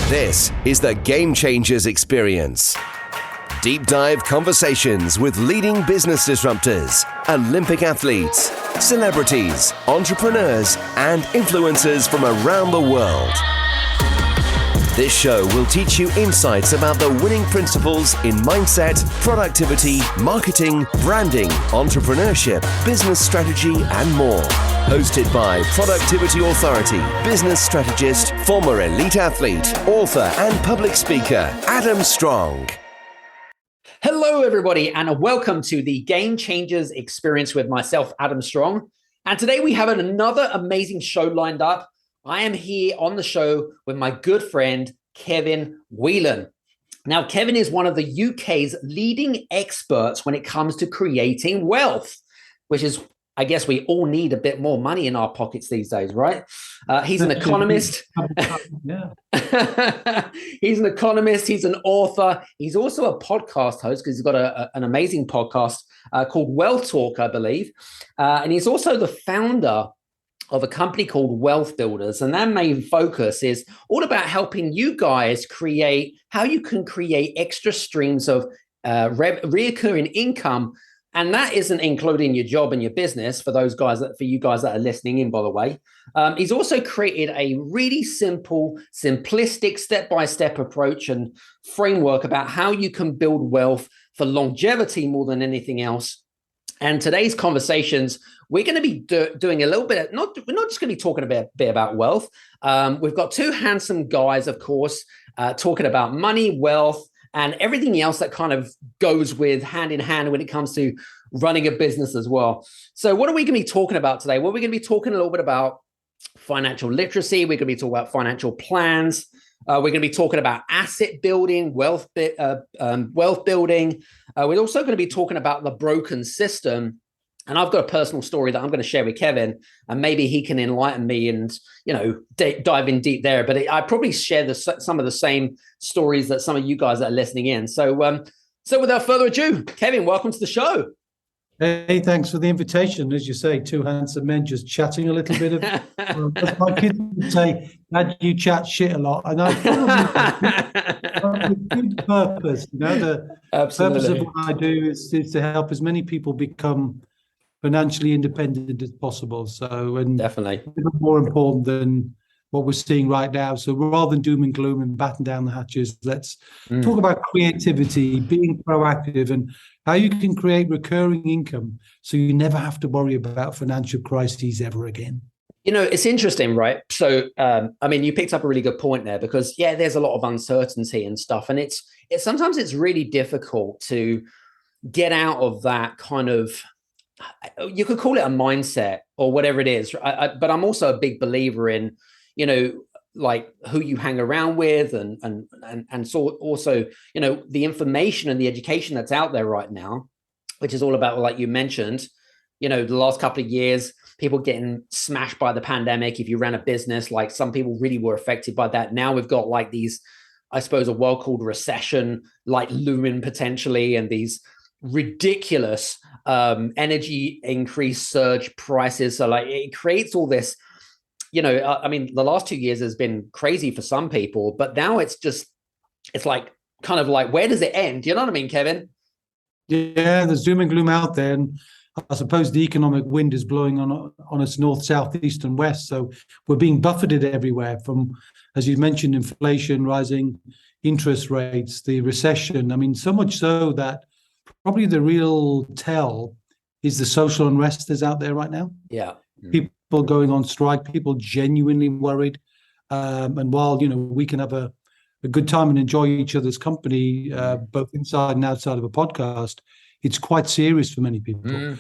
This is the Game Changers Experience. Deep dive conversations with leading business disruptors, Olympic athletes, celebrities, entrepreneurs, and influencers from around the world. This show will teach you insights about the winning principles in mindset, productivity, marketing, branding, entrepreneurship, business strategy, and more. Hosted by Productivity Authority, business strategist, former elite athlete, author, and public speaker, Adam Strong. Hello, everybody, and welcome to the Game Changers Experience with myself, Adam Strong. And today we have another amazing show lined up. I am here on the show with my good friend, Kevin Whelan. Now, Kevin is one of the UK's leading experts when it comes to creating wealth, which is, I guess we all need a bit more money in our pockets these days, right? He's an economist. He's an economist. He's an author. He's also a podcast host because he's got an amazing podcast called Wealth Talk, I believe. And he's also the founder of a company called WealthBuilders. And their main focus is all about helping you guys create how you can create extra streams of recurring income. And that isn't including your job and your business for you guys that are listening in, by the way. He's also created a really simple, simplistic, step-by-step approach and framework about how you can build wealth for longevity more than anything else. And today's conversations, we're going to be doing a little bit of, we're not just going to be talking a bit about wealth. We've got two handsome guys, of course, talking about money, wealth, and everything else that kind of goes with hand in hand when it comes to running a business as well. So what are we going to be talking about today? Well, we're going to be talking a little bit about financial literacy. We're going to be talking about financial plans. We're going to be talking about asset building, wealth building. We're also going to be talking about the broken system. And I've got a personal story that I'm going to share with Kevin, and maybe he can enlighten me and, dive in deep there. But I probably share some of the same stories that some of you guys that are listening in. So without further ado, Kevin, welcome to the show. Hey, thanks for the invitation. As you say, two handsome men just chatting a little bit of, as my kids would say, that you chat shit a lot. And I probably with good purpose. The purpose of what I do is to help as many people become financially independent as possible. So, and definitely more important than what we're seeing right now. So rather than doom and gloom and batten down the hatches, let's talk about creativity, being proactive, and how you can create recurring income so you never have to worry about financial crises ever again. It's interesting, right? So, you picked up a really good point there because, there's a lot of uncertainty and stuff. And it's sometimes it's really difficult to get out of that kind of, you could call it a mindset or whatever it is. But I'm also a big believer in, like who you hang around with and so also, the information and the education that's out there right now, which is all about, like you mentioned, the last couple of years, people getting smashed by the pandemic. If you ran a business, like some people really were affected by that. Now we've got like these, I suppose, a well-called recession, like looming potentially, and these ridiculous energy increase surge prices. So like it creates all this, the last 2 years has been crazy for some people, but now it's like kind of like, where does it end? You know what I mean, Kevin? Yeah, there's doom and gloom out there. And I suppose the economic wind is blowing on us north, south, east, and west. So we're being buffeted everywhere from, as you mentioned, inflation, rising interest rates, the recession. So much so that probably the real tell is the social unrest that's out there right now. Yeah. People going on strike, people genuinely worried. And while, we can have a good time and enjoy each other's company, both inside and outside of a podcast, it's quite serious for many people.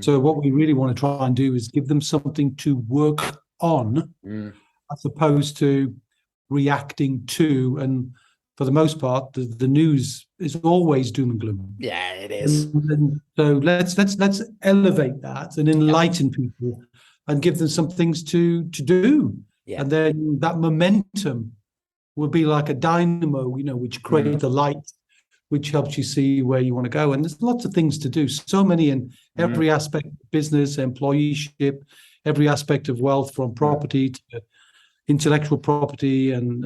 So what we really want to try and do is give them something to work on as opposed to reacting to. And for the most part, the news is always doom and gloom. Yeah, it is. And so let's elevate that and enlighten people and give them some things to do. Yeah. And then that momentum will be like a dynamo, which creates the light, which helps you see where you want to go. And there's lots of things to do. So many in every aspect of business, employeeship, every aspect of wealth, from property to intellectual property and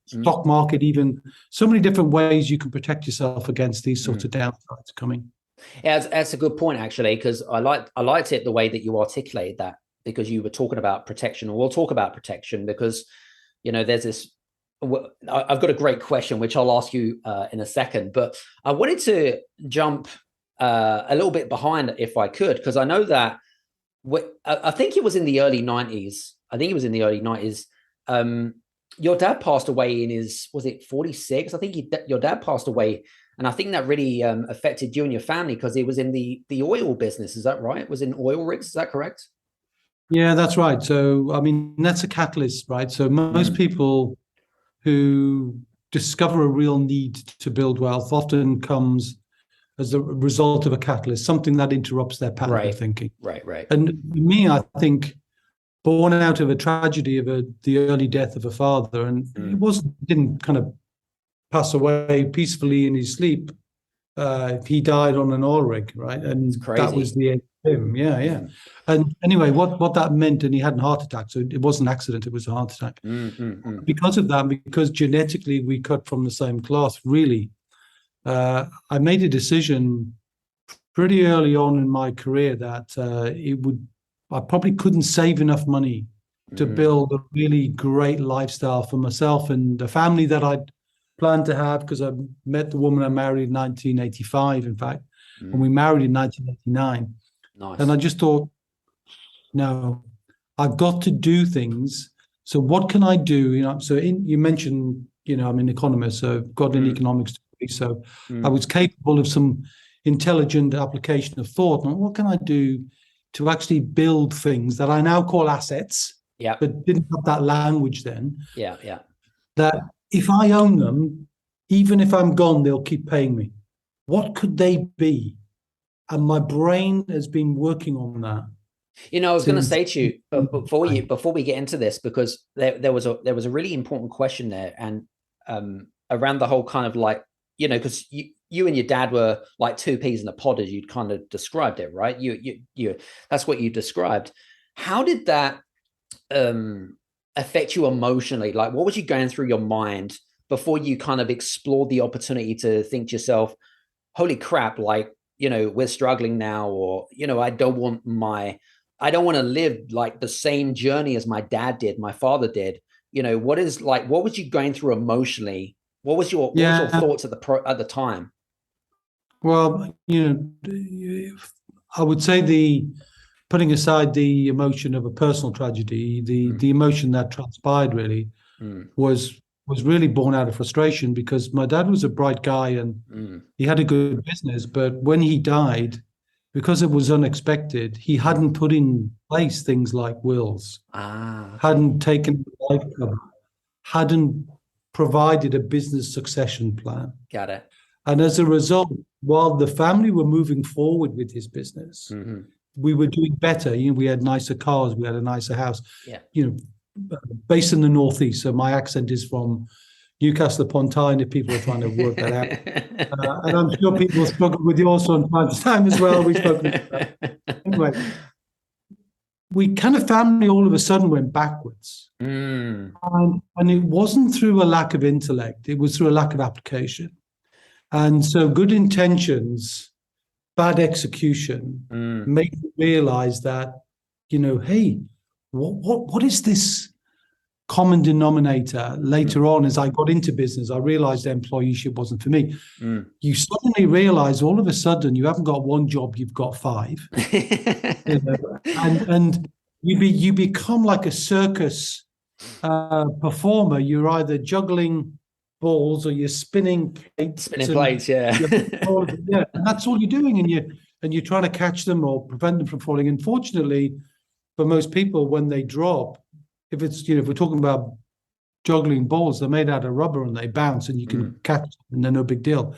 stock market, even so many different ways you can protect yourself against these sorts of downsides coming. Yeah, that's a good point, actually, because I liked it the way that you articulated that, because you were talking about protection, and we'll talk about protection because, there's this, I've got a great question, which I'll ask you in a second, but I wanted to jump a little bit behind if I could, because I know that I think it was in the early 90s. Your dad passed away in was it 46? I think your dad passed away. And I think that really affected you and your family because he was in the oil business. Is that right? Was in oil rigs. Is that correct? Yeah, that's right. So, I mean, that's a catalyst, right? So most people who discover a real need to build wealth often comes as a result of a catalyst, something that interrupts their pattern of thinking. Right. And me, I think, born out of a tragedy of the early death of a father, and didn't kind of pass away peacefully in his sleep. He died on an oil rig, right? And that was the end of him. Yeah. And anyway, what that meant, and he had a heart attack, so it wasn't an accident, it was a heart attack. Because of that, because genetically we cut from the same cloth, really, I made a decision pretty early on in my career that I probably couldn't save enough money to build a really great lifestyle for myself and the family that I'd planned to have, because I met the woman I married in 1985, in fact, and we married in 1989. Nice. And I just thought, no, I've got to do things. So what can I do? You mentioned, I'm an economist, so I've got an economics degree. So I was capable of some intelligent application of thought. And what can I do to actually build things that I now call assets, but didn't have that language then? Yeah. That if I own them, even if I'm gone, they'll keep paying me. What could they be? And my brain has been working on that. I was going to say to you before we get into this, because there was a really important question there, and around the whole kind of like, because you and your dad were like two peas in a pod, as you'd kind of described it, right? You that's what you described. How did that affect you emotionally? Like, what was you going through your mind before you kind of explored the opportunity to think to yourself, holy crap, like, we're struggling now, or, I don't want to live like the same journey as my dad did, my father did. What was you going through emotionally? What was your thoughts at the time? Well, I would say putting aside the emotion of a personal tragedy, the emotion that transpired really was really born out of frustration, because my dad was a bright guy and he had a good business, but when he died, because it was unexpected, he hadn't put in place things like wills, hadn't taken life cover, hadn't provided a business succession plan. Got it. And as a result, while the family were moving forward with his business, we were doing better. We had nicer cars, we had a nicer house. Based in the Northeast, so my accent is from Newcastle upon Tyne, if people are trying to work that out. And I'm sure people struggle with yours from time to time as well. We've spoken about that. Anyway, we kind of family all of a sudden went backwards. And it wasn't through a lack of intellect, it was through a lack of application. And so good intentions, bad execution made me realize that, hey, what is this common denominator? Later on, as I got into business, I realized employeeship wasn't for me. You suddenly realize all of a sudden you haven't got one job, you've got five. And you become like a circus performer. You're either juggling balls or you're spinning plates. Yeah. Yeah, and that's all you're doing, and you're trying to catch them or prevent them from falling. Unfortunately, for most people, when they drop, if we're talking about juggling balls, they're made out of rubber and they bounce and you can catch them and they're no big deal.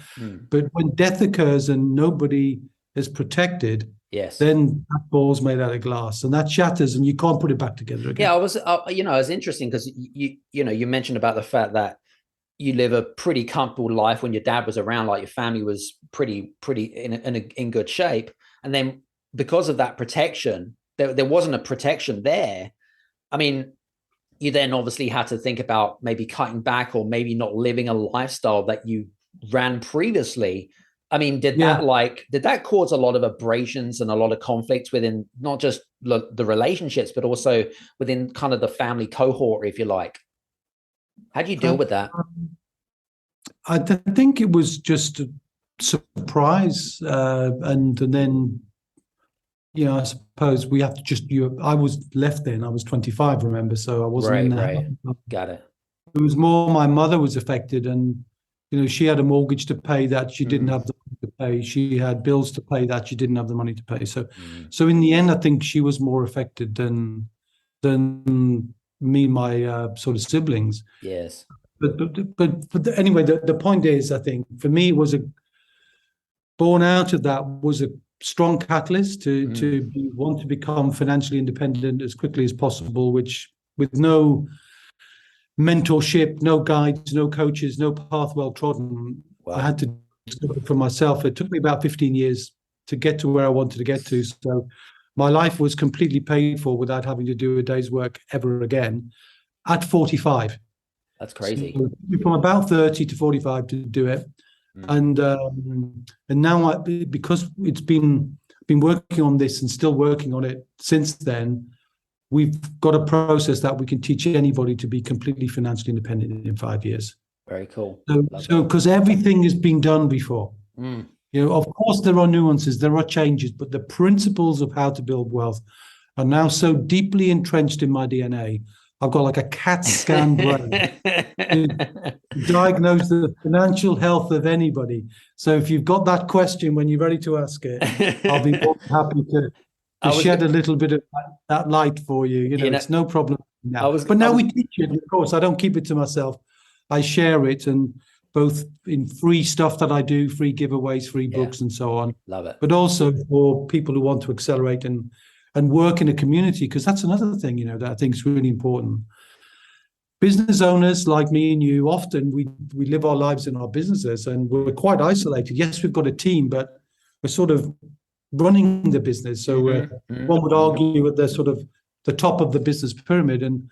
But when death occurs and nobody is protected, then that ball's made out of glass and that shatters and you can't put it back together again. Yeah, it was interesting because you mentioned about the fact that you live a pretty comfortable life when your dad was around, like your family was pretty in good shape. And then because of that protection, there wasn't a protection there. I mean, you then obviously had to think about maybe cutting back or maybe not living a lifestyle that you ran previously. I mean, did that cause a lot of abrasions and a lot of conflicts within not just the relationships, but also within kind of the family cohort, if you like? How do you deal with that? I think it was just a surprise, and then, I suppose we have to just. I was left then. I was 25, remember, so I wasn't in there. Right. Got it. It was more my mother was affected, and she had a mortgage to pay that she didn't have the money to pay. She had bills to pay that she didn't have the money to pay. So in the end, I think she was more affected than me and my sort of siblings. Yes. But anyway, the point is, I think for me, it was born out of that was a strong catalyst to want to become financially independent as quickly as possible, which with no mentorship, no guides, no coaches, no path well trodden. Wow. I had to discover it for myself. It took me about 15 years to get to where I wanted to get to. So my life was completely paid for without having to do a day's work ever again at 45. That's crazy. So from about 30 to 45 to do it. And now because it's been working on this and still working on it since then, we've got a process that we can teach anybody to be completely financially independent in 5 years. Very cool. So because everything has been done before. Of course, there are nuances, there are changes, but the principles of how to build wealth are now so deeply entrenched in my DNA. I've got like a CAT scan brain to diagnose the financial health of anybody. So if you've got that question when you're ready to ask it, I'll be more than happy to shed a little bit of that light for you. It's no problem now. We teach it, of course. I don't keep it to myself. I share it, and both in free stuff that I do, free giveaways, free books, and so on. Love it. But also for people who want to accelerate and work in a community, because that's another thing, that I think is really important. Business owners like me and you, often we live our lives in our businesses and we're quite isolated. Yes, we've got a team, but we're sort of running the business. So one would argue at the sort of the top of the business pyramid, and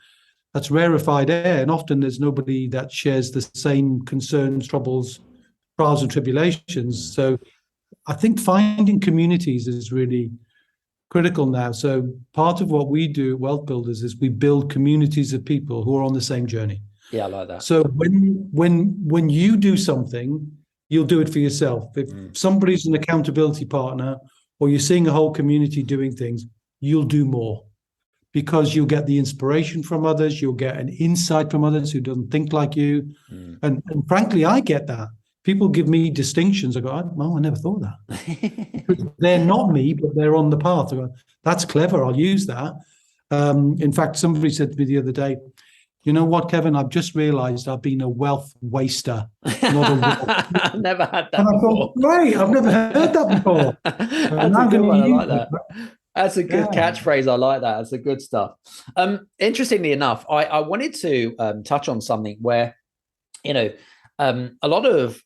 that's rarefied air. And often there's nobody that shares the same concerns, troubles, trials and tribulations. So I think finding communities is really critical now. So part of what we do at WealthBuilders is we build communities of people who are on the same journey. Yeah, I like that. So when you do something, you'll do it for yourself. If somebody's an accountability partner, or you're seeing a whole community doing things, you'll do more, because you'll get the inspiration from others, you'll get an insight from others who don't think like you. And frankly, I get that. People give me distinctions. I go, I never thought of that. They're not me, but they're on the path. I go, that's clever. I'll use that. In fact, somebody said to me the other day, you know what, Kevin, I've just realized I've been a wealth waster. Not a wealth. I've never had that and before. I thought, great, I've never heard that before. That's a good one. I like that. That's a good catchphrase. I like that. That's a good stuff. Interestingly enough, I wanted to touch on something where, a lot of,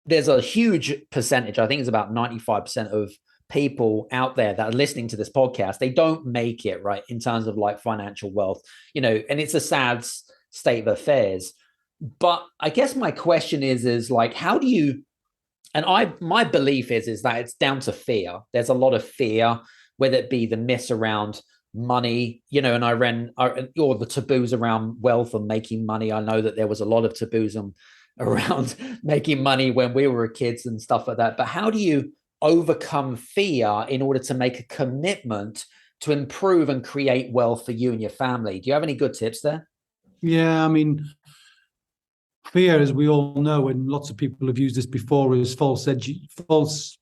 there's a huge percentage, I think it's about 95% of people out there that are listening to this podcast, they don't make it, right, in terms of like financial wealth, and it's a sad state of affairs. But I guess my question is like, how do you, and my belief is that it's down to fear. There's a lot of fear, whether it be the myths around money, and or the taboos around wealth and making money. I know that there was a lot of taboos around making money when we were kids and stuff like that. But how do you overcome fear in order to make a commitment to improve and create wealth for you and your family? Do you have any good tips there? Yeah, I mean, fear, as we all know, and lots of people have used this before, is false evidence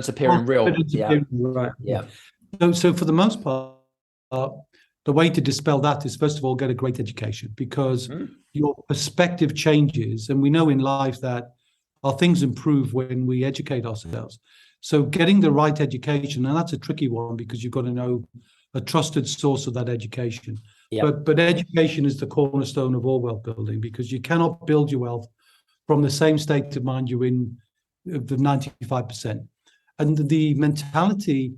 appearing real. Right. Yeah. So for the most part, the way to dispel that is, first of all, get a great education, because your perspective changes. And we know in life that our things improve when we educate ourselves. So getting the right education, and that's a tricky one, because you've got to know a trusted source of that education. Yep. But education is the cornerstone of all wealth building, because you cannot build your wealth from the same state of mind you're in, the 95%. And the mentality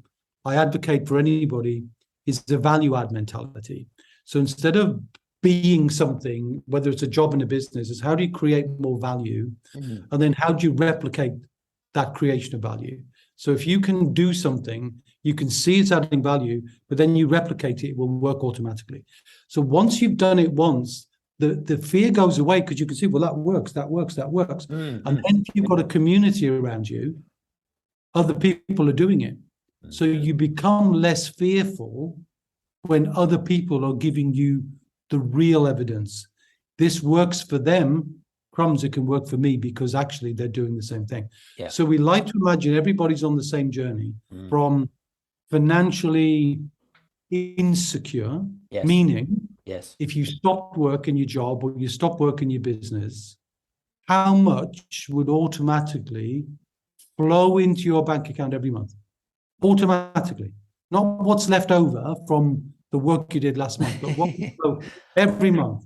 I advocate for anybody is the value add mentality. So instead of being something, whether it's a job in a business, is how do you create more value? And then how do you replicate that creation of value? So if you can do something, you can see it's adding value, but then you replicate it, it will work automatically. So once you've done it once, the fear goes away because you can see, well, that works. And then if you've got a community around you, other people are doing it. So you become less fearful when other people are giving you the real evidence. This works for them, crumbs, it can work for me because actually they're doing the same thing. Yeah. So we like to imagine everybody's on the same journey from financially insecure, meaning if you stopped working your job or you stopped working your business, how much would automatically flow into your bank account every month? Automatically. Not what's left over from the work you did last month, but what every month.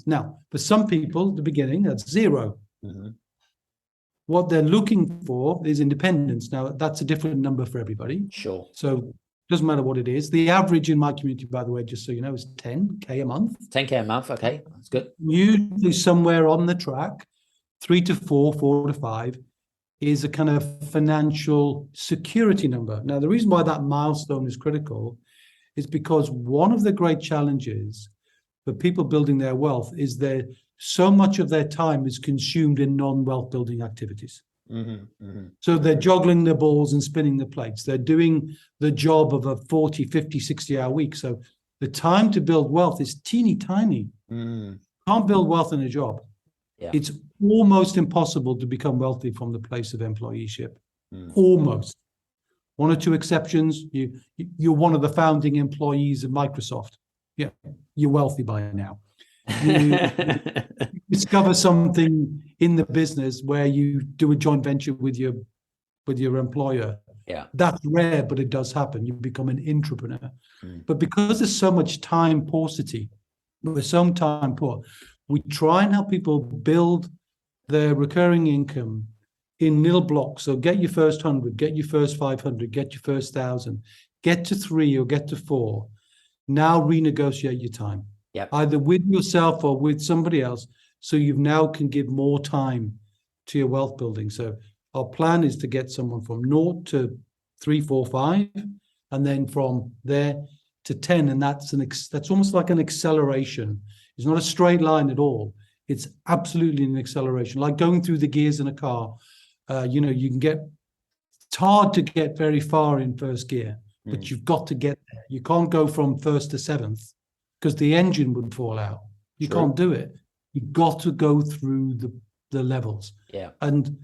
Now, for some people, at the beginning, that's zero. What they're looking for is independence. Now, that's a different number for everybody. Sure. So it doesn't matter what it is. The average in my community, by the way, just so you know, is 10K a month. 10K a month. Okay, that's good. Usually somewhere on the track, 3 to 4, 4 to 5 is a kind of financial security number. Now, the reason why that milestone is critical is because one of the great challenges for people building their wealth is that so much of their time is consumed in non-wealth building activities. So they're juggling the balls and spinning the plates. They're doing the job of a 40, 50, 60-hour week. So the time to build wealth is teeny tiny. Can't build wealth in a job. It's almost impossible to become wealthy from the place of employeeship. Almost. One or two exceptions. You're one of the founding employees of Microsoft. Yeah, you're wealthy by now. You discover something in the business where you do a joint venture with your employer. That's rare, but it does happen. You become an entrepreneur. But because there's so much time paucity, we're so time poor, we try and help people build their recurring income in little blocks. So get your first 100, get your first 500, get your first 1,000, get to 3 or get to 4. Now renegotiate your time, either with yourself or with somebody else. So you now can give more time to your wealth building. So our plan is to get someone from 0 to 3, 4, 5, and then from there to 10. And that's almost like an acceleration. It's not a straight line at all. It's absolutely an acceleration, like going through the gears in a car. You can it's hard to get very far in first gear, but you've got to get there. You can't go from first to 7th because the engine would fall out. You can't do it. You've got to go through the levels. And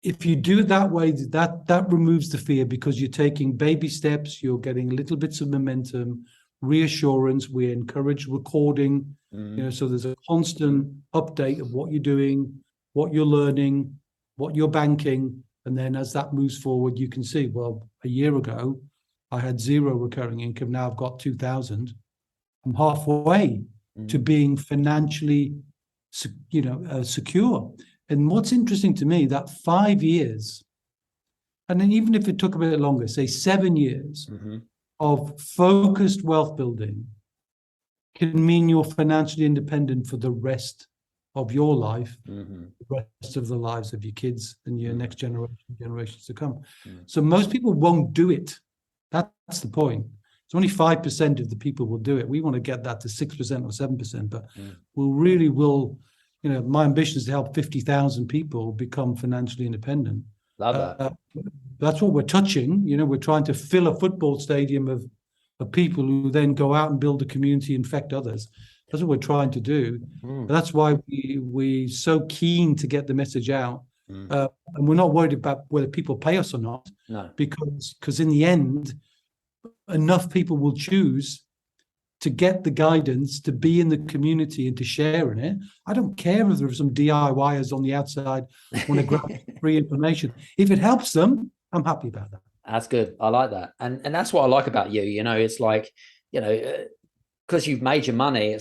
if you do it that way, that removes the fear because you're taking baby steps, you're getting little bits of momentum, reassurance. We encourage recording, so there's a constant update of what you're doing, what you're learning, what you're banking. And then as that moves forward, you can see, well, a year ago, I had 0 recurring income. Now I've got 2,000. I'm halfway to being financially, secure. And what's interesting to me, that 5 years, and then even if it took a bit longer, say 7 years of focused wealth building can mean you're financially independent for the rest of your life, the rest of the lives of your kids and your next generations to come. So most people won't do it. That's the point. It's only 5% of the people will do it. We want to get that to 6% or 7%, but my ambition is to help 50,000 people become financially independent. Love that. That's what we're touching. We're trying to fill a football stadium of people who then go out and build a community, infect others. That's what we're trying to do. That's why we're so keen to get the message out. And we're not worried about whether people pay us or not. No. Because in the end, enough people will choose to get the guidance, to be in the community and to share in it. I don't care if there are some DIYers on the outside want to grab free information. If it helps them, I'm happy about that. That's good. I like that. And that's what I like about you. It's like, because you've made your money,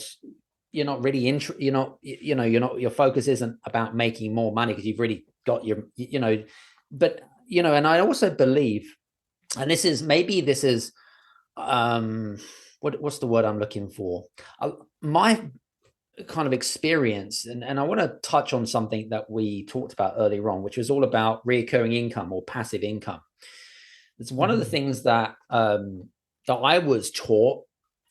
you're not really your focus isn't about making more money because you've really got and I also believe, and this is what's the word I'm looking for? My kind of experience, and I want to touch on something that we talked about earlier on, which was all about recurring income or passive income. It's one of the things that that I was taught,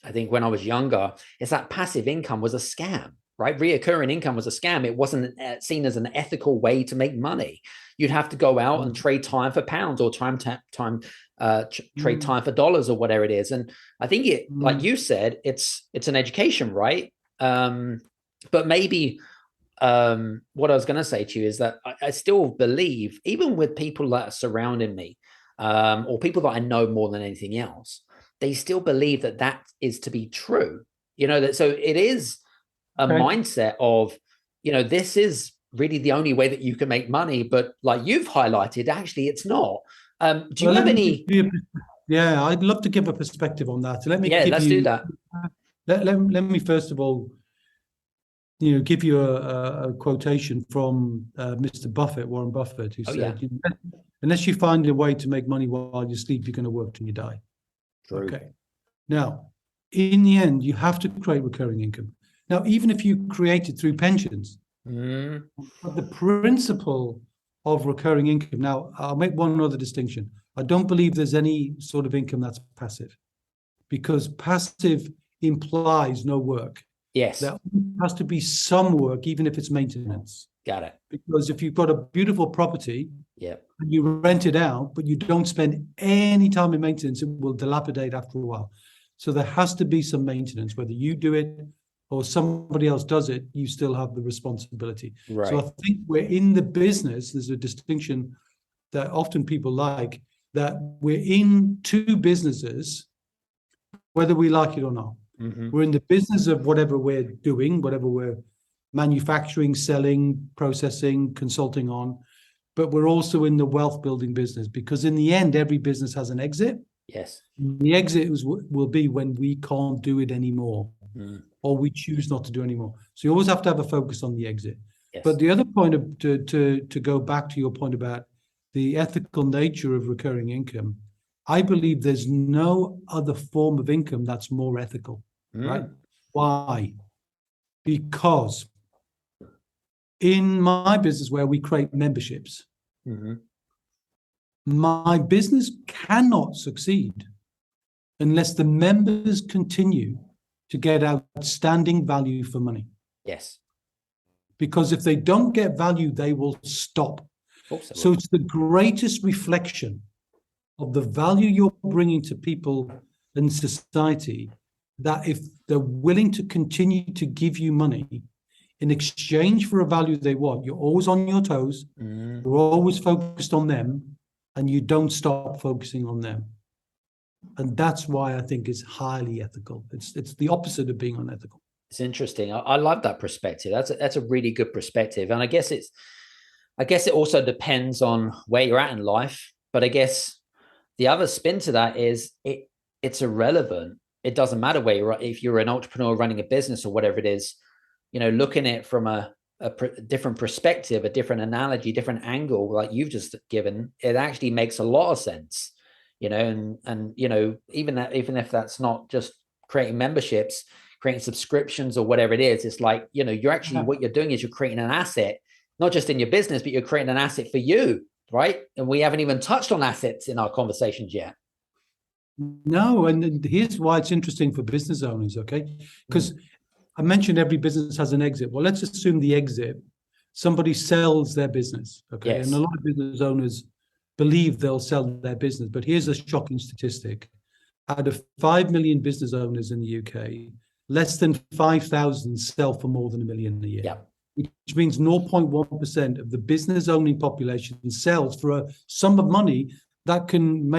I think, when I was younger, is that passive income was a scam, right? Reoccurring income was a scam. It wasn't seen as an ethical way to make money. You'd have to go out and trade time for pounds, or trade time for dollars, or whatever it is. And I think it, like you said, it's an education, right? But maybe what I was going to say to you is that I still believe, even with people that are surrounding me, or people that I know more than anything else, they still believe that that is to be true. That, so it is a mindset of, this is really the only way that you can make money. But like you've highlighted, actually, it's not. Do you have any? Yeah, I'd love to give a perspective on that. So let me let's do that. Let me first of all, give you a quotation from Mr. Buffett, Warren Buffett, who said, unless you find a way to make money while you sleep, you're going to work till you die. True. Okay. Now, in the end, you have to create recurring income. Now, even if you create it through pensions, but the principle of recurring income. Now, I'll make one other distinction. I don't believe there's any sort of income that's passive, because passive implies no work. Yes. There has to be some work, even if it's maintenance. Got it. Because if you've got a beautiful property, and you rent it out, but you don't spend any time in maintenance, it will dilapidate after a while. So there has to be some maintenance, whether you do it or somebody else does it, you still have the responsibility. Right. So I think we're in the business, there's a distinction that often people like, that we're in two businesses, whether we like it or not. We're in the business of whatever we're doing, whatever we're manufacturing, selling, processing, consulting on, but we're also in the wealth building business, because in the end, every business has an exit. Yes. The exit will be when we can't do it anymore, or we choose not to do anymore. So you always have to have a focus on the exit. Yes. But the other point to go back to your point about the ethical nature of recurring income, I believe there's no other form of income that's more ethical, right? Why? Because in my business, where we create memberships, my business cannot succeed unless the members continue to get outstanding value for money. Yes. Because if they don't get value, they will stop. So it's the greatest reflection of the value you're bringing to people and society, that if they're willing to continue to give you money in exchange for a value they want, you're always on your toes, you're always focused on them, and you don't stop focusing on them. And that's why I think it's highly ethical. It's the opposite of being unethical. It's interesting. I love that perspective. That's a really good perspective. And I guess it also depends on where you're at in life. But I guess the other spin to that is it's irrelevant. It doesn't matter where you're at. If you're an entrepreneur running a business or whatever it is, looking at it from a different perspective, a different analogy, different angle, like you've just given, it actually makes a lot of sense. And even if that's not just creating memberships, creating subscriptions or whatever it is, it's like, you're actually, what you're doing is you're creating an asset, not just in your business, but you're creating an asset for you, right? And we haven't even touched on assets in our conversations yet. No, and here's why it's interesting for business owners, okay? Because I mentioned every business has an exit. Well, let's assume the exit, somebody sells their business, okay? Yes. And a lot of business owners believe they'll sell their business, but here's a shocking statistic. Out of 5 million business owners in the UK, less than 5,000 sell for more than $1 million a year. Yeah. Which means 0.1% of the business owning population sells for a sum of money that can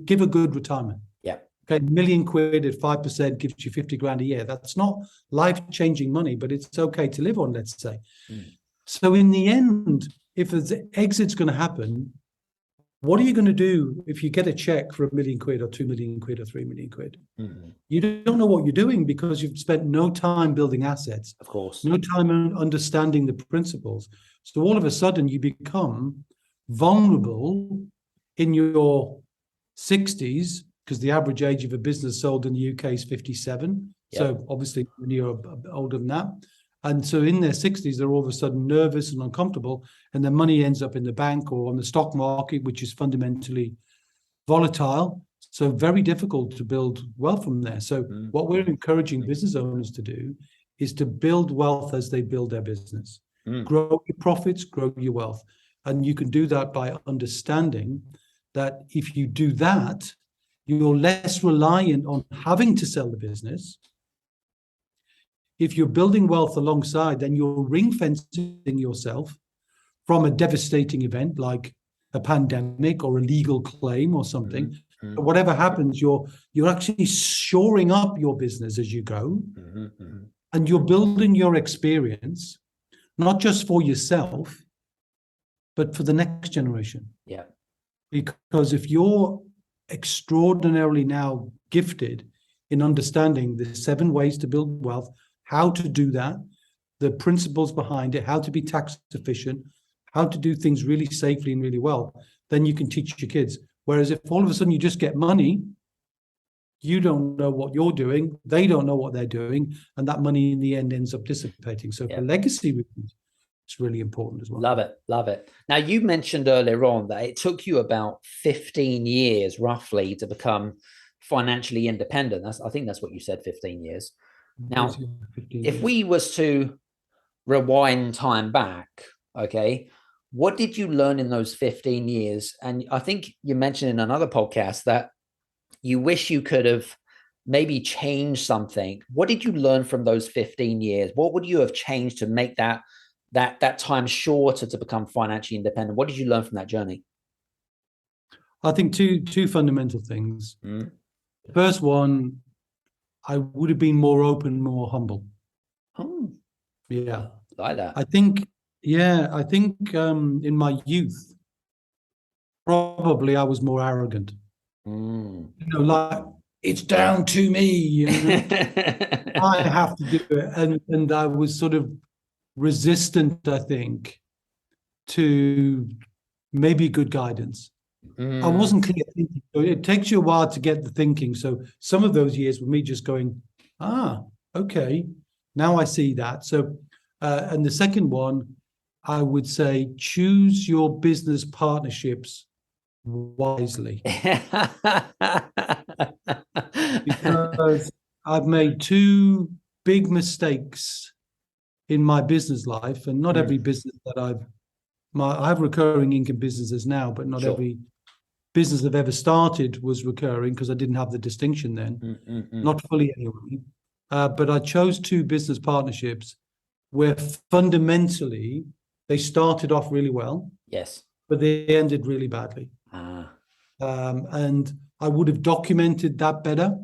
give a good retirement. Yeah. Okay, £1 million at 5% gives you 50 grand a year. That's not life-changing money, but it's okay to live on, let's say. So in the end, if the exit's going to happen, what are you going to do if you get a check for £1 million or 2 million quid or 3 million quid? You don't know what you're doing because you've spent no time building assets. Of course. No time understanding the principles. So all of a sudden you become vulnerable in your 60s because the average age of a business sold in the UK is 57. Yep. So obviously when you're older than that. And so in their 60s, they're all of a sudden nervous and uncomfortable, and their money ends up in the bank or on the stock market, which is fundamentally volatile. So very difficult to build wealth from there. So what we're encouraging business owners to do is to build wealth as they build their business. Grow your profits, grow your wealth. And you can do that by understanding that if you do that, you're less reliant on having to sell the business. If you're building wealth alongside, then you're ring fencing yourself from a devastating event like a pandemic or a legal claim or something. But whatever happens, you're actually shoring up your business as you go, and you're building your experience, not just for yourself, but for the next generation. Yeah. Because if you're extraordinarily now gifted in understanding the 7 ways to build wealth, how to do that, the principles behind it, how to be tax efficient, how to do things really safely and really well, then you can teach your kids. Whereas if all of a sudden you just get money, you don't know what you're doing, they don't know what they're doing, and that money in the end ends up dissipating. So for legacy reasons, it's really important as well. Love it. Love it. Now, you mentioned earlier on that it took you about 15 years roughly to become financially independent. I think that's what you said, 15 years. Now, if we was to rewind time back, okay, what did you learn in those 15 years? And I think you mentioned in another podcast that you wish you could have maybe changed something. What did you learn from those 15 years? What would you have changed to make that time shorter to become financially independent? What did you learn from that journey? I think two fundamental things. The first one, I would have been more open, more humble. Oh, yeah, like that. I think in my youth, probably I was more arrogant. Like, it's down to me. I have to do it, and I was sort of resistant, I think, to maybe good guidance. I wasn't clear thinking. So it takes you a while to get the thinking. So some of those years were me just going, okay, now I see that. So, and the second one, I would say, choose your business partnerships wisely. Because I've made 2 big mistakes in my business life, and not every business that I have recurring income businesses now, but not every business I've ever started was recurring because I didn't have the distinction then, not fully anyway. But I chose 2 business partnerships where fundamentally they started off really well. Yes. But they ended really badly. And I would have documented that better,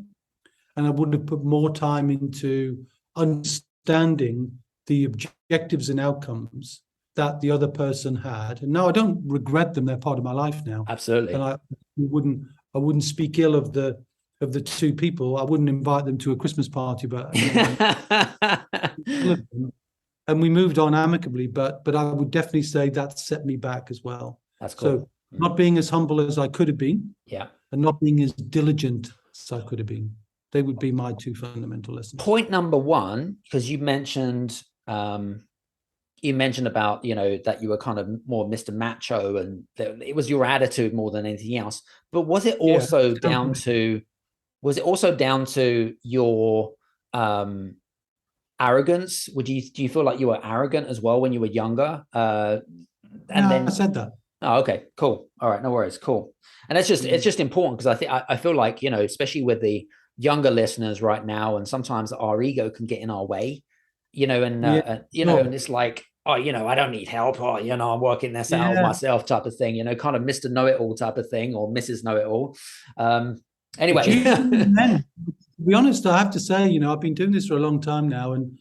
and I would have put more time into understanding the objectives and outcomes that the other person had. And now I don't regret them; they're part of my life now. Absolutely. And I wouldn't speak ill of the 2 people. I wouldn't invite them to a Christmas party, but and we moved on amicably. But I would definitely say that set me back as well. That's cool. So not being as humble as I could have been, and not being as diligent as I could have been. They would be my 2 fundamental lessons. Point number 1, because you mentioned about, that you were kind of more Mr. Macho, and it was your attitude more than anything else. But was it also down to your arrogance? Do you feel like you were arrogant as well when you were younger? I said that. Oh, okay, cool. All right, no worries. Cool. And it's just important, because I feel like, especially with the younger listeners right now, and sometimes our ego can get in our way, and it's like, I don't need help, or, I'm working this out myself type of thing, kind of Mr. Know-it-all type of thing, or Mrs. Know-it-all. Anyway. To be honest, I have to say, I've been doing this for a long time now, and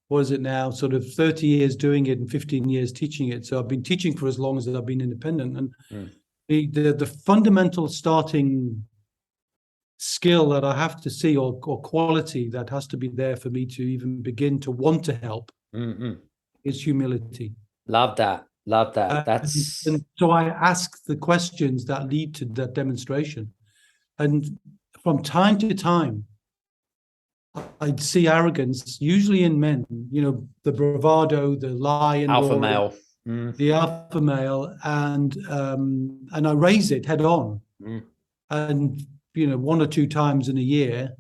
what is it now, sort of 30 years doing it and 15 years teaching it. So I've been teaching for as long as I've been independent. And the fundamental starting skill that I have to see, or quality that has to be there for me to even begin to want to help, is humility. Love that. And so I ask the questions that lead to that demonstration. And from time to time, I'd see arrogance, usually in men, the bravado, the lion, Alpha male. the alpha male, and I raise it head on. And, one or two times in a year,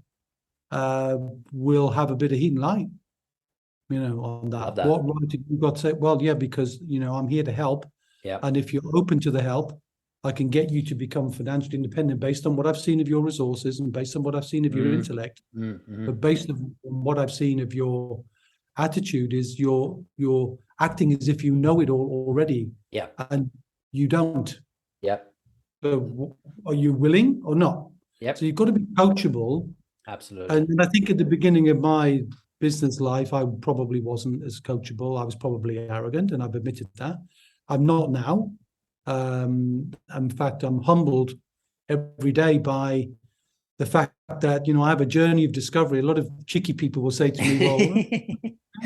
we'll have a bit of heat and light, on that. What right have you got to say? Well, yeah, because, I'm here to help. Yeah. And if you're open to the help, I can get you to become financially independent based on what I've seen of your resources and based on what I've seen of your intellect. But based on what I've seen of your attitude is you're acting as if you know it all already. Yeah. And you don't. Yeah. So are you willing or not? Yep. So you've got to be coachable. Absolutely. And I think at the beginning of my business life, I probably wasn't as coachable. I was probably arrogant, and I've admitted that. I'm not now. In fact, I'm humbled every day by the fact that, I have a journey of discovery. A lot of cheeky people will say to me, well,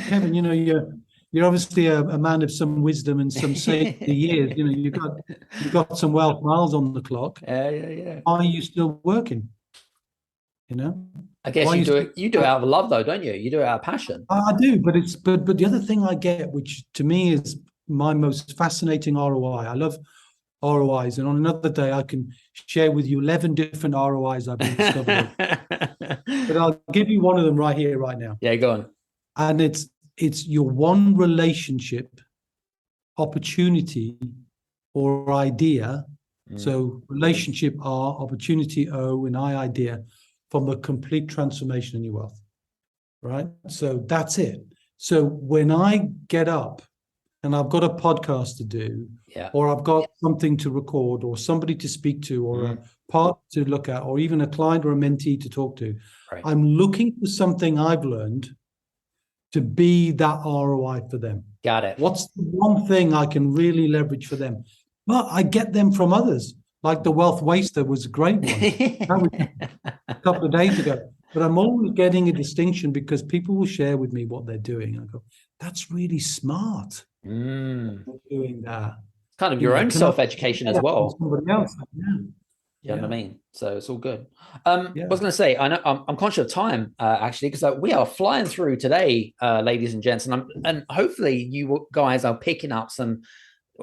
Kevin, you're obviously a man of some wisdom and some 60 years. You've got some wealth miles on the clock. Yeah. Why are you still working? I guess you do it out of love, though, don't you? You do it out of passion. I do, but the other thing I get, which to me is my most fascinating ROI. I love ROIs, and on another day I can share with you 11 different ROIs I've been discovering. But I'll give you one of them right here, right now. Yeah, go on. And it's your one relationship, opportunity, or idea. So relationship R, opportunity O, and I idea, from a complete transformation in your wealth. Right? So that's it. So when I get up and I've got a podcast to do, or I've got something to record, or somebody to speak to, or a part to look at, or even a client or a mentee to talk to, I'm looking for something I've learned to be that ROI for them. Got it. What's the one thing I can really leverage for them? Well, I get them from others. Like the wealth waster was a great one. That was a couple of days ago. But I'm always getting a distinction because people will share with me what they're doing. I go, that's really smart. Doing that. Kind of your own self-education as well. Somebody else. You know what I mean? So it's all good. I was going to say, I know I'm conscious of time, actually, because we are flying through today, ladies and gents, and hopefully you guys are picking up some.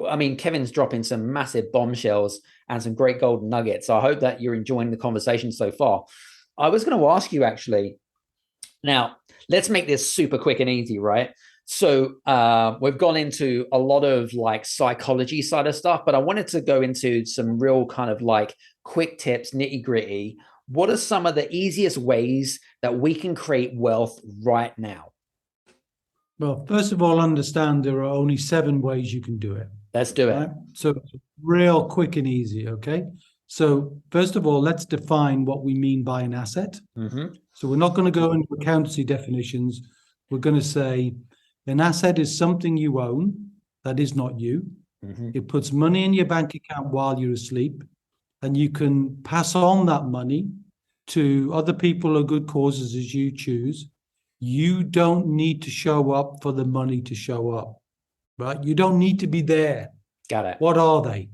I mean, Kevin's dropping some massive bombshells and some great golden nuggets. So I hope that you're enjoying the conversation so far. I was going to ask you, actually, now let's make this super quick and easy, right? So we've gone into a lot of like psychology side of stuff, but I wanted to go into some real kind of like quick tips, nitty gritty. What are some of the easiest ways that we can create wealth right now? Well, first of all, understand there are only 7 ways you can do it. Let's do it. Right? So real quick and easy, okay? So first of all, let's define what we mean by an asset. So we're not going to go into accountancy definitions. We're going to say an asset is something you own that is not you. It puts money in your bank account while you're asleep, and you can pass on that money to other people or good causes as you choose. You don't need to show up for the money to show up, right? You don't need to be there. Got it. What are they?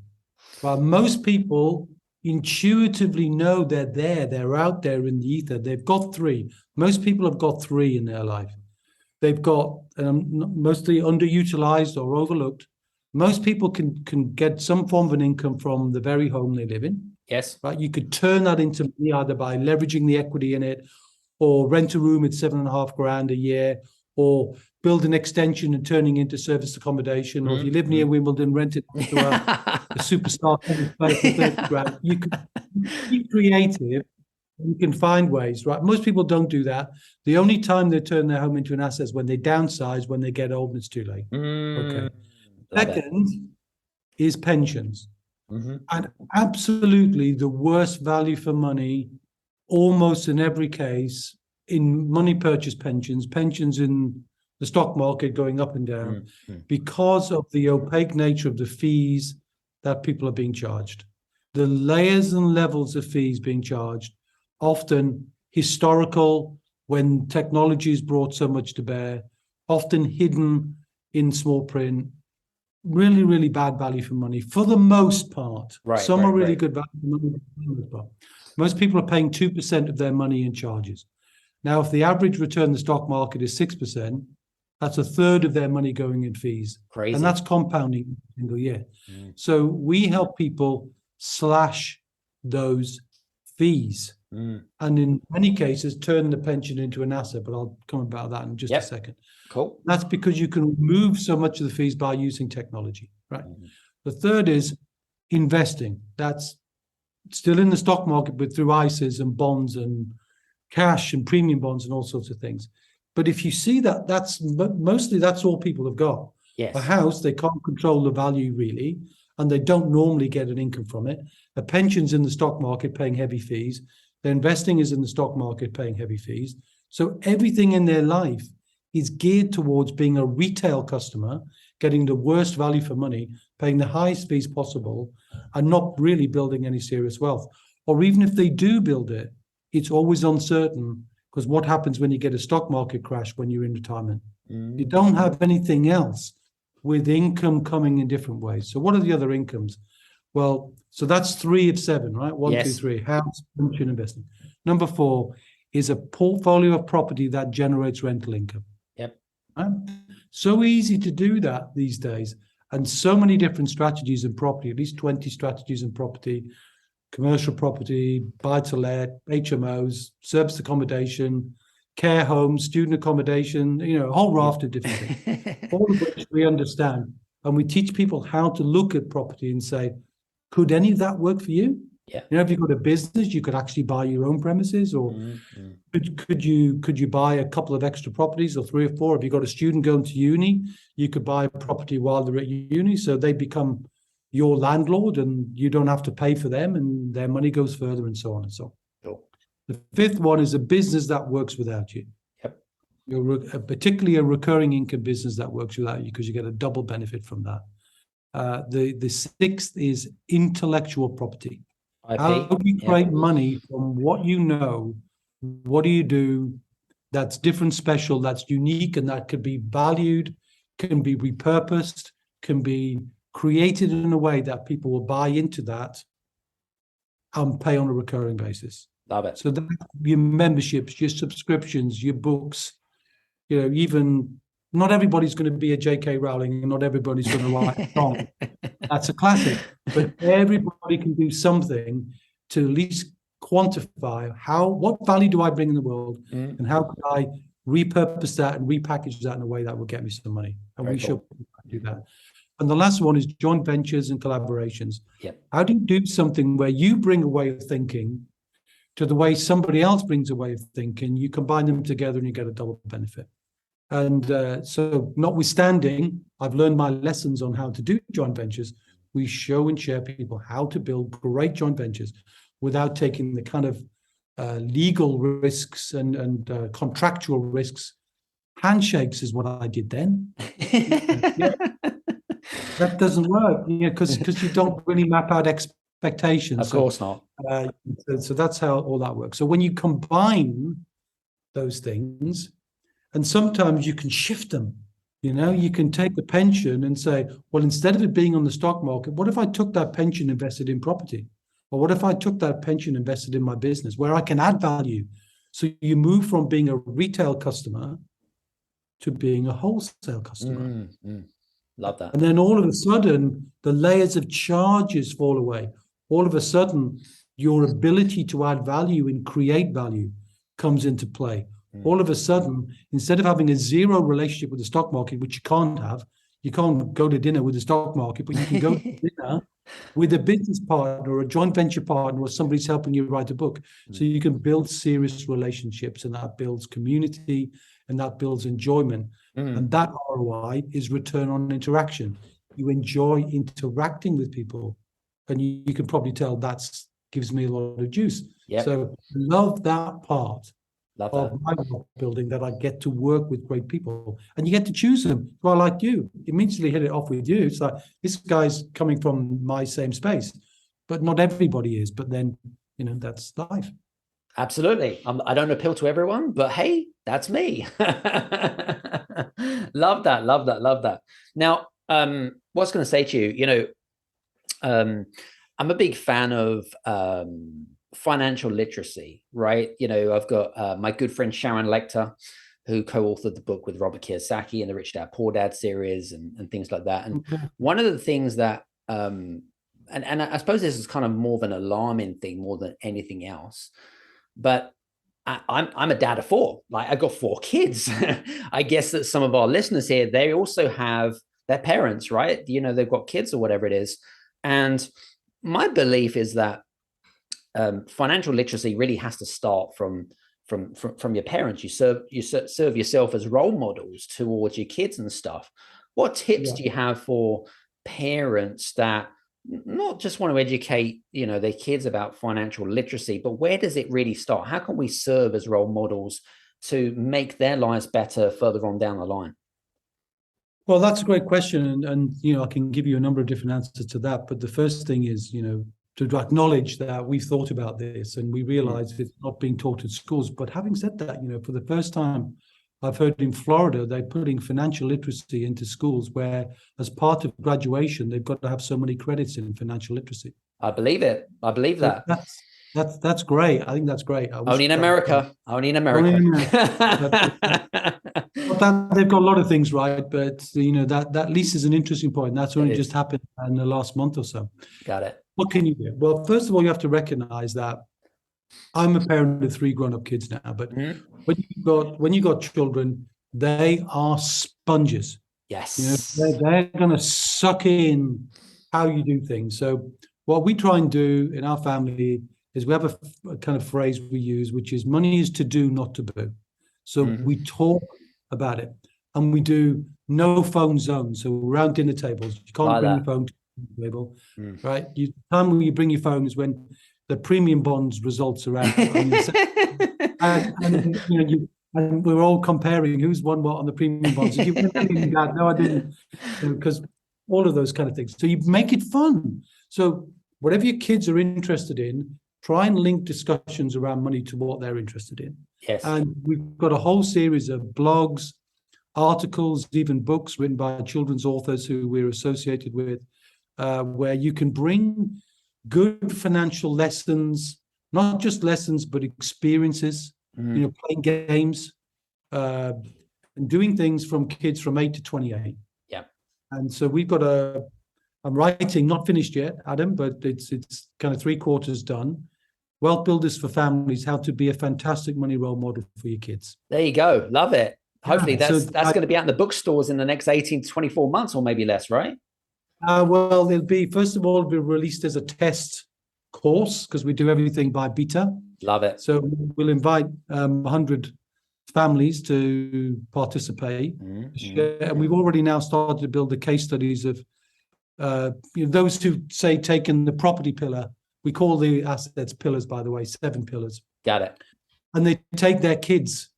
Well, most people intuitively know they're there. They're out there in the ether. They've got 3. Most people have got 3 in their life. They've got mostly underutilized or overlooked. Most people can get some form of an income from the very home they live in. Yes. Right. You could turn that into money either by leveraging the equity in it, or rent a room at $7,500 a year, or build an extension and turning into service accommodation. Or if you live near Wimbledon, rent it to a superstar place for $30,000. You can be creative. You can find ways, right? Most people don't do that. The only time they turn their home into an asset is when they downsize, when they get old and it's too late. Okay. Second is pensions. And absolutely the worst value for money, almost in every case, in money purchase pensions in the stock market going up and down because of the opaque nature of the fees that people are being charged. The layers and levels of fees being charged, often historical when technology has brought so much to bear, often hidden in small print, really, really bad value for money for the most part. Some are really good value for money for the most part. Most people are paying 2% of their money in charges. Now, if the average return in the stock market is 6%, that's a third of their money going in fees. Crazy. And that's compounding every single year. So we help people slash those fees. And in many cases, turn the pension into an asset. But I'll come about that in just a second. Cool. That's because you can remove so much of the fees by using technology, right? The third is investing. That's still in the stock market, but through ISAs and bonds and cash and premium bonds and all sorts of things. But if you see that, that's all people have got. Yes. A house, they can't control the value really, and they don't normally get an income from it. A pension's in the stock market paying heavy fees. Their investing is in the stock market paying heavy fees. So everything in their life is geared towards being a retail customer, getting the worst value for money, paying the highest fees possible, and not really building any serious wealth. Or even if they do build it, it's always uncertain, because what happens when you get a stock market crash when you're in retirement? You don't have anything else with income coming in different ways. So what are the other incomes? Well, so that's 3 of 7, right? 1, 2, 3, house, pension, investing. Number 4 is a portfolio of property that generates rental income. Yep. Right? So easy to do that these days. And so many different strategies in property, at least 20 strategies in property, commercial property, buy-to-let, HMOs, service accommodation, care homes, student accommodation, a whole raft of different things, all of which we understand. And we teach people how to look at property and say, could any of that work for you? Yeah. If you've got a business, you could actually buy your own premises, or could you buy a couple of extra properties, or 3 or 4? If you've got a student going to uni, you could buy property while they're at uni, so they become your landlord and you don't have to pay for them and their money goes further, and so on and so on. Cool. The 5th one is a business that works without you. Yep. Particularly a recurring income business that works without you, because you get a double benefit from that. The 6th is intellectual property. IP. How do you create money from what you know? What do you do that's different, special, that's unique, and that could be valued, can be repurposed, can be created in a way that people will buy into that and pay on a recurring basis. Love it. So that your memberships, your subscriptions, your books, even not everybody's going to be a J.K. Rowling, and not everybody's going to write a song. That's a classic. But everybody can do something to at least quantify what value do I bring in the world, and how can I repurpose that and repackage that in a way that will get me some money. And we should do that. And the last one is joint ventures and collaborations. Yep. How do you do something where you bring a way of thinking to the way somebody else brings a way of thinking? You combine them together and you get a double benefit. And so notwithstanding, I've learned my lessons on how to do joint ventures. We show and share people how to build great joint ventures without taking the kind of legal risks and contractual risks. Handshakes is what I did then. That doesn't work, because you don't really map out expectations. Of course not. So that's how all that works. So when you combine those things, and sometimes you can shift them, you can take the pension and say, well, instead of it being on the stock market, what if I took that pension invested in property? Or what if I took that pension invested in my business where I can add value? So you move from being a retail customer to being a wholesale customer. Love that. And then all of a sudden, the layers of charges fall away. All of a sudden, your ability to add value and create value comes into play. All of a sudden, instead of having a zero relationship with the stock market, which you can't have, you can't go to dinner with the stock market, but you can go to dinner with a business partner or a joint venture partner, or somebody's helping you write a book. So you can build serious relationships, and that builds community, and that builds enjoyment. And that ROI is return on interaction. You enjoy interacting with people, and you can probably tell that gives me a lot of juice. Yep. So love that part Love of that. my wealth building, that I get to work with great people, and you get to choose them. Well, like you immediately hit it off with you. It's like, this guy's coming from my same space, but not everybody is. But then, that's life. Absolutely. I don't appeal to everyone, but hey, that's me. Love that. Love that. Love that. Now, what I was going to say to you, I'm a big fan of financial literacy, right? I've got my good friend Sharon Lecter, who co-authored the book with Robert Kiyosaki and the Rich Dad Poor Dad series and things like that. And one of the things that, and I suppose this is kind of more of an alarming thing more than anything else, but I'm a dad of four. Like, I got four kids. I guess that some of our listeners here, they also have their parents, right? They've got kids or whatever it is. And my belief is that financial literacy really has to start from your parents. You serve yourself as role models towards your kids and stuff. What tips do you have for parents that not just want to educate their kids about financial literacy, but where does it really start? How can we serve as role models to make their lives better further on down the line? Well, that's a great question, and I can give you a number of different answers to that. But the first thing is, to acknowledge that we've thought about this and we realize it's not being taught in schools. But having said that, for the first time, I've heard in Florida, they're putting financial literacy into schools where, as part of graduation, they've got to have so many credits in financial literacy. I believe it. I believe that. That's great. I think that's great. Only in America. Only in America. They've got a lot of things right, but that at least is an interesting point. That's only just happened in the last month or so. Got it. What can you do? Well, first of all, you have to recognize that I'm a parent of 3 grown-up kids now, but when you got children, they are sponges. Yes. They're going to suck in how you do things. So what we try and do in our family is we have a kind of phrase we use, which is money is to do, not to boo. So we talk about it, and we do no phone zones. So around dinner tables, you can't bring your phone to the table, right? The time when you bring your phone is when the premium bonds results are out. and we're all comparing who's won what on the premium bonds. You win that? No, I didn't, because all of those kind of things. So you make it fun. So whatever your kids are interested in, try and link discussions around money to what they're interested in. Yes. And we've got a whole series of blogs, articles, even books written by children's authors who we're associated with, where you can bring good financial lessons, not just lessons, but experiences, playing games, and doing things from kids from 8 to 28. Yeah. And so we've got I'm writing, not finished yet, Adam, but it's kind of 3/4 done. WealthBuilders for Families, how to be a fantastic money role model for your kids. There you go. Love it. Hopefully that's going to be out in the bookstores in the next 18 to 24 months or maybe less, right? Well, first of all, it'll be released as a test course because we do everything by beta. Love it. So we'll invite 100 families to participate. And we've already now started to build the case studies of those who say taken the property pillar. We call the assets pillars, by the way, 7 pillars. Got it. And they take their kids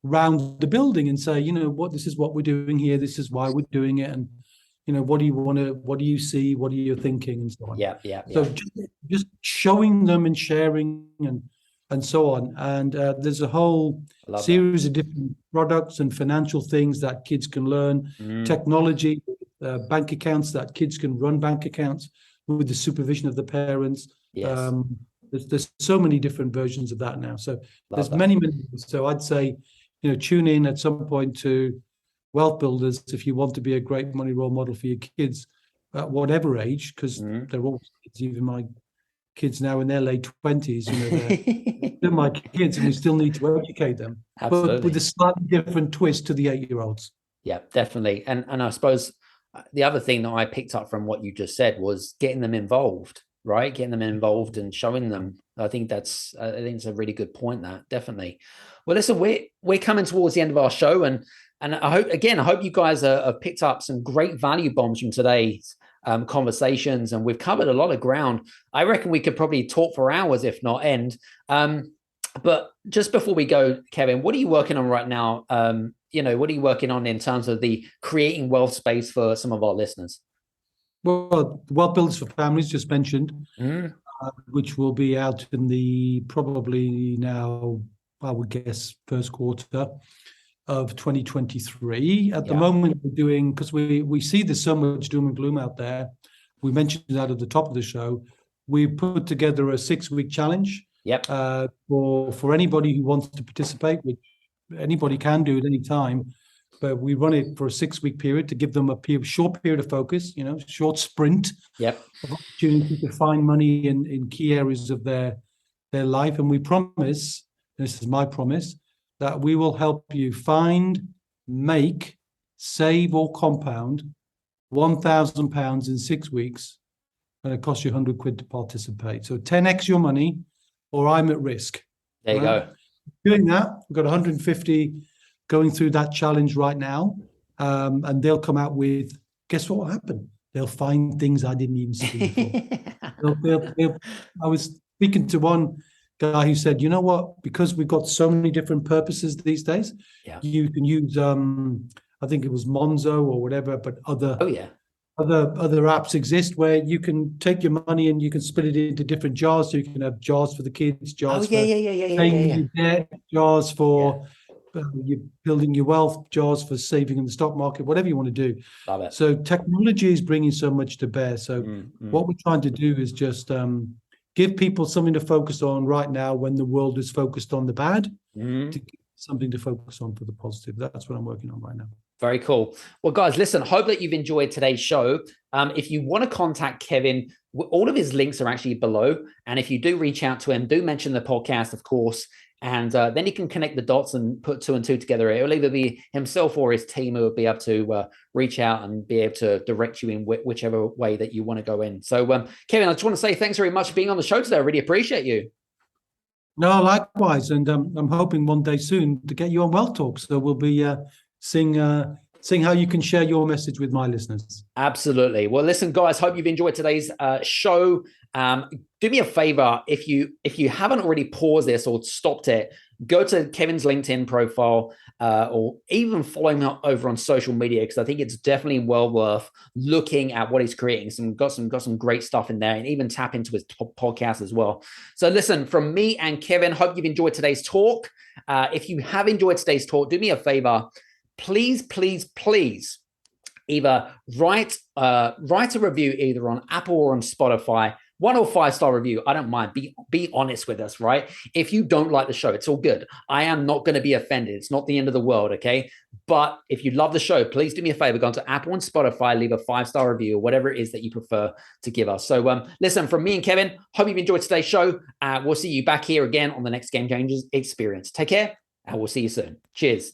round the building and say, this is what we're doing here. This is why we're doing it. And, what do you see? What are you thinking? And so on. Yeah. So just showing them and sharing and so on. And there's a whole series of different products and financial things that kids can learn, technology, bank accounts that kids can run bank accounts with the supervision of the parents. Yes. There's so many different versions of that now. So there's many. So I'd say, tune in at some point to WealthBuilders if you want to be a great money role model for your kids at whatever age, because they're all kids, even my kids now in their late 20s, they're my kids and we still need to educate them. Absolutely. But with a slightly different twist to the 8-year-olds. Yeah, definitely. And I suppose the other thing that I picked up from what you just said was getting them involved, right? Getting them involved and showing them. I think it's a really good point, that definitely. Well, listen, we're coming towards the end of our show, and I hope you guys have picked up some great value bombs from today's conversations, and we've covered a lot of ground. I reckon we could probably talk for hours, if not end. But just before we go, Kevin, what are you working on right now? What are you working on in terms of the creating wealth space for some of our listeners? Well, WealthBuilders for Families, just mentioned, which will be out in the probably now, I would guess, first quarter of 2023. At the moment, we're doing, because we see there's so much doom and gloom out there. We mentioned that at the top of the show. We put together a 6-week challenge Yep. For anybody who wants to participate, which anybody can do at any time. But we run it for a 6-week period to give them a short period of focus, short sprint Yep. of opportunity to find money in key areas of their life. And we promise, this is my promise, that we will help you find, make, save or compound £1,000 in 6 weeks, and it costs you 100 quid to participate. So 10x your money, or I'm at risk. There you go. Doing that, we've got 150 going through that challenge right now, and they'll come out with, guess what will happen? They'll find things I didn't even see before. I was speaking to one guy who said, you know what, because we've got so many different purposes these days, you can use, I think it was Monzo or whatever, but other apps exist where you can take your money and you can split it into different jars. So you can have jars for the kids, jars for paying your debt, jars for you're building your wealth, jars for saving in the stock market, whatever you want to do. Love it. So technology is bringing so much to bear. So what we're trying to do is just give people something to focus on right now when the world is focused on the bad, to give something to focus on for the positive. That's what I'm working on right now. Very cool. Well, guys, listen, hope that you've enjoyed today's show. If you want to contact Kevin, all of his links are actually below. And if you do reach out to him, do mention the podcast, of course. And then you can connect the dots and put 2 and 2 together. It will either be himself or his team who will be able to reach out and be able to direct you in whichever way that you want to go in. So, Kevin, I just want to say thanks very much for being on the show today. I really appreciate you. No, likewise. And I'm hoping one day soon to get you on Wealth Talk. So we'll be seeing how you can share your message with my listeners. Absolutely. Well, listen, guys, hope you've enjoyed today's show. Do me a favor, if you haven't already paused this or stopped it, go to Kevin's LinkedIn profile or even follow him over on social media, because I think it's definitely well worth looking at what he's creating. Got some great stuff in there, and even tap into his podcast as well. So listen, from me and Kevin, hope you've enjoyed today's talk. If you have enjoyed today's talk, do me a favor, please either write a review either on Apple or on Spotify. 1 or 5-star review, I don't mind. Be honest with us, right? If you don't like the show, it's all good. I am not going to be offended. It's not the end of the world, okay? But if you love the show, please do me a favor. Go to Apple and Spotify, leave a 5-star review or whatever it is that you prefer to give us. So listen, from me and Kevin, hope you've enjoyed today's show. We'll see you back here again on the next Game Changers Experience. Take care, and we'll see you soon. Cheers.